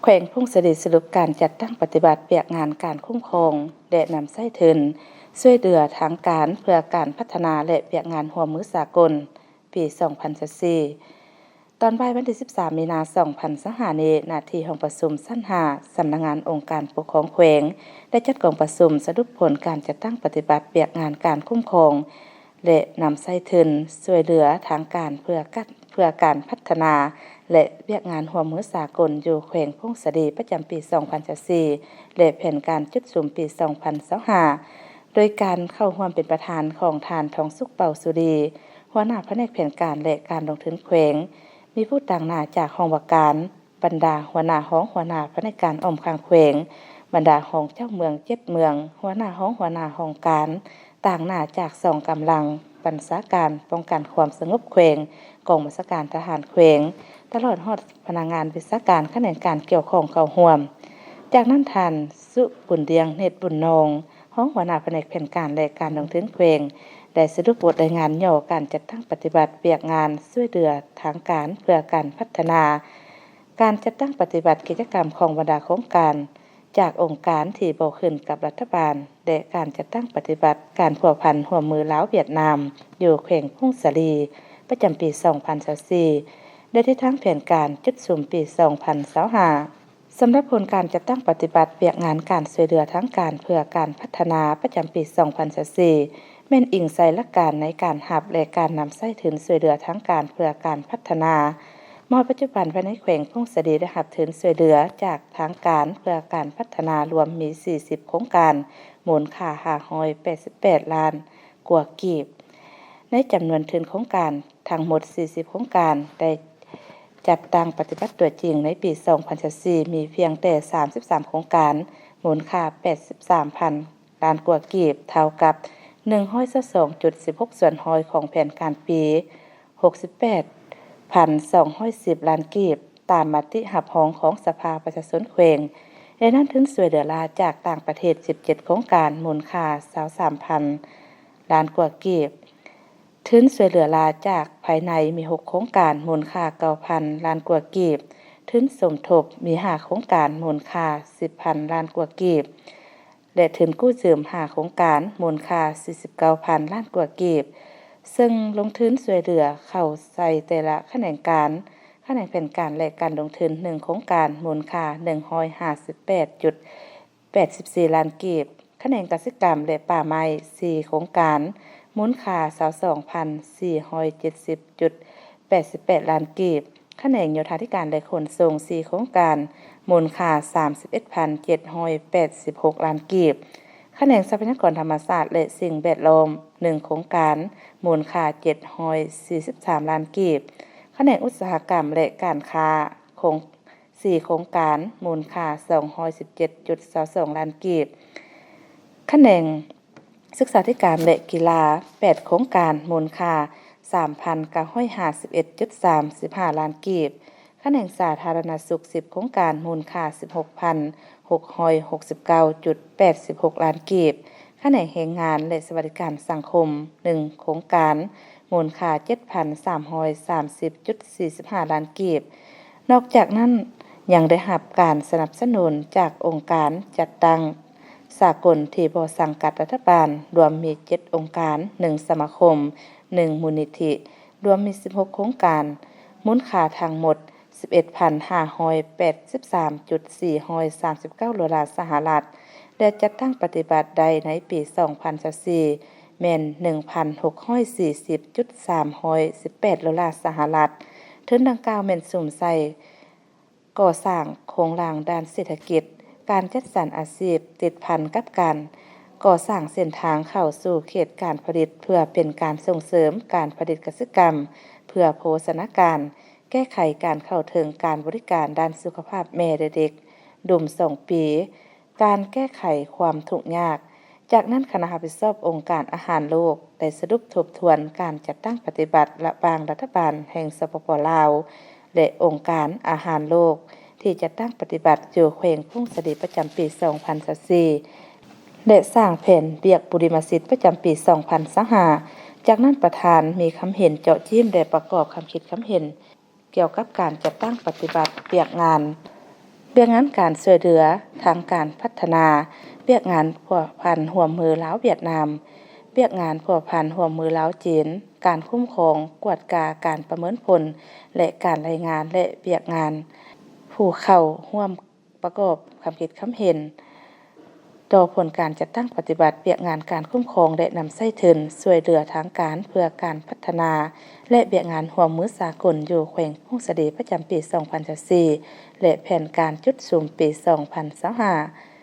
ขวงพุ่งสดิสรุปการจัดตั้งปฏิบัติเปียกงานการคุ้มครองและนำไส้เทินช่วยเหลือทางการเพื่อการพัฒนาและเปียกงานหัวมือสากลปี2024ตอนบ่ายวันที่13 มีนาคม 2025 นี้ณที่ห้องประชุมชั้น5สำนักงานองค์การปกครองแขวงได้จัดกองประชุมสรุปผลการจัดตั้งปฏิบัติเปียกงานการคุ้มครองและนำไส้เทินช่วยเหลือทางการเพื่อการพัฒนาและเวียกงานหัวมือสากลอยู่แขวงพงศดีประจำปี2024และแผนการจุดสูมปี2025โดยการเข้าร่วมเป็นประธานของทานทองสุขเป่าสุรีหัวหน้าแผนกแผนการและการลงทุนแขวงมีผู้ต่างหน้าจากห้องว่าการบรรดาหัวหน้าห้องหัวหน้าแผนกการอ้อมข้างแขวงบรรดาห้องเจ้าเมือง7เมืองหัวหน้าห้องการต่างหน้าจาก2กำลังบัญชาการป้องกันความสงบแขวงกองบัญชาการทหารแขวงตลอดฮอดพนักงานวิชาการแขนงการเกี่ยวข้องเข้าร่วมจากนั้นท่านสุบุญเดียงเนตรบุญนองห้องหัวหน้าแผนกแผนการและการลงทุนแขวงได้สรุปบทรายงานย่อการจัดตั้งปฏิบัติเปียกงานช่วยเหลือทางการเพื่อการพัฒนาการจัดตั้งปฏิบัติกิจกรรมของบรรดาโครงการจากองค์การที่บ่ขึ้นกับรัฐบาลและการจัดตั้งปฏิบัติการผัวพันร่วมมือลาวเวียดนามอยู่แขวงพงศดีประจำปี2024ได้ที่ทั้งแผนการจุดสูมปี2025สำหรับผลการจัดตั้งปฏิบัติเปียกงานการช่วยเหลือทางการเพื่อการพัฒนาประจำปี2024แม่นอิงใส่หลักการในการหับและการนำไส้ถึงช่วยเหลือทางการเพื่อการพัฒนามอปัจจุบันภายในแขวงพงศดีได้หับถึงช่วยเหลือจากทางการเพื่อการพัฒนารวมมี40โครงการมูลค่า588ล้านกว่ากีบในจำนวนทุนโครงการทั้งหมด40โครงการได้จัดตั้งปฏิบัติตัวจริงในปี2024มีเพียงแต่33โครงการมูลค่า83,000ล้านกว่ากีบเท่ากับ122.16 ส่วนร้อยของแผนการปี68,210 ล้านกีบตามมติหับร้องของสภาประชาชนแขวงและนั้นทุนช่วยเหลือลาจากต่างประเทศ17โครงการมูลค่า23,000 ล้านกว่ากีบทุนช่วยเหลือลาจากภายในมี6โครงการมูลค่า 9,000 ล้านกว่ากีบทุนสมทบมี5โครงการมูลค่า 10,000 ล้านกว่ากีบและทุนกู้ยืม5โครงการมูลค่า 49,000 ล้านกว่ากีบซึ่งลงทุนช่วยเหลือเข้าใส่แต่ละแขนงแผนการและการลงทุน1โครงการมูลค่า 158.84 ล้านกีบแขนงกสิกรรมและป่าไม้4โครงการมูลค่า 22,470.88 ล้านกีบแขนงโยธาธิการและขนส่ง4โครงการมูลค่า 31,786 ล้านกีบแขนงทรัพยากรธรรมชาติและสิ่งแวดล้อม1โครงการมูลค่า743ล้านกีบแขนงอุตสาหกรรมและการค้า4โครงการมูลค่า 217.22 ล้านกีบแขนงศึกษาธิการและกีฬา8โครงการมูลค่า 3,951.35 ล้านกีบแขนงสาธารณสุข10โครงการมูลค่า 16,669.86 ล้านกีบแขนงแรงงานและสวัสดิการสังคม1โครงการมูลค่า 7,330.45 ล้านกีบนอกจากนั้นยังได้รับการสนับสนุนจากองค์การจัดตั้งสากลที่บ่สังกัดรัฐบาลรวมมี7องค์การ1สมาคม1มูลนิธิรวมมี16โครงการมูลค่าทั้งหมด 11,583.439 ดอลลาร์สหรัฐและจัดตั้งปฏิบัติใดในปี2024แม่น 1,640.318 ดอลลาร์สหรัฐทุนดังกล่าวแม่นสุ่มใส่ก่อสร้างโครงสร้างด้านเศรษฐกิจการจัดสรรอาชีพติดพันกับการก่อสร้างเส้นทางเข้าสู่เขตการผลิตเพื่อเป็นการส่งเสริมการผลิตกสิกรรมเพื่อโภชนาการแก้ไขการเข้าถึงการบริการด้านสุขภาพแม่และเด็กดุม2ปีการแก้ไขความทุกข์ยากจากนั้นคณะรับผิดชอบองค์การอาหารโลกได้สรุปทบทวนการจัดตั้งปฏิบัติระหว่างรัฐบาลแห่งสปป.ลาวและองค์การอาหารโลกที่จะตั้งปฏิบัติอยู่แขวงพงศดีประจำปี2024และสร้างแผนเบียกบุริมสิทธิ์ประจำปี2025จากนั้นประธานมีคำเห็นเจาะจิ้มและประกอบคำคิดคำเห็นเกี่ยวกับการจัดตั้งปฏิบัติเปียกงาน เวียกงานการช่วยเหลือทางการพัฒนาเวียกงานผัวพันร่วมมือลาวเวียดนามเวียกงานผัวพันร่วมมือลาวจีนการคุ้มครองกวดกาการประเมินผลและการรายงานและเวียกงานผู้เข้าร่วมประกอบความคิดความเห็นต่อผลการจัดตั้งปฏิบัติเวียกงานการคุ้มครองและนำใช้ทุนช่วยเหลือทางการเพื่อการพัฒนาและเวียกงานร่วมมือสากลอยู่แขวงฮุงสะเดประจำปี 2024 และแผนการจุดสูมปี 2025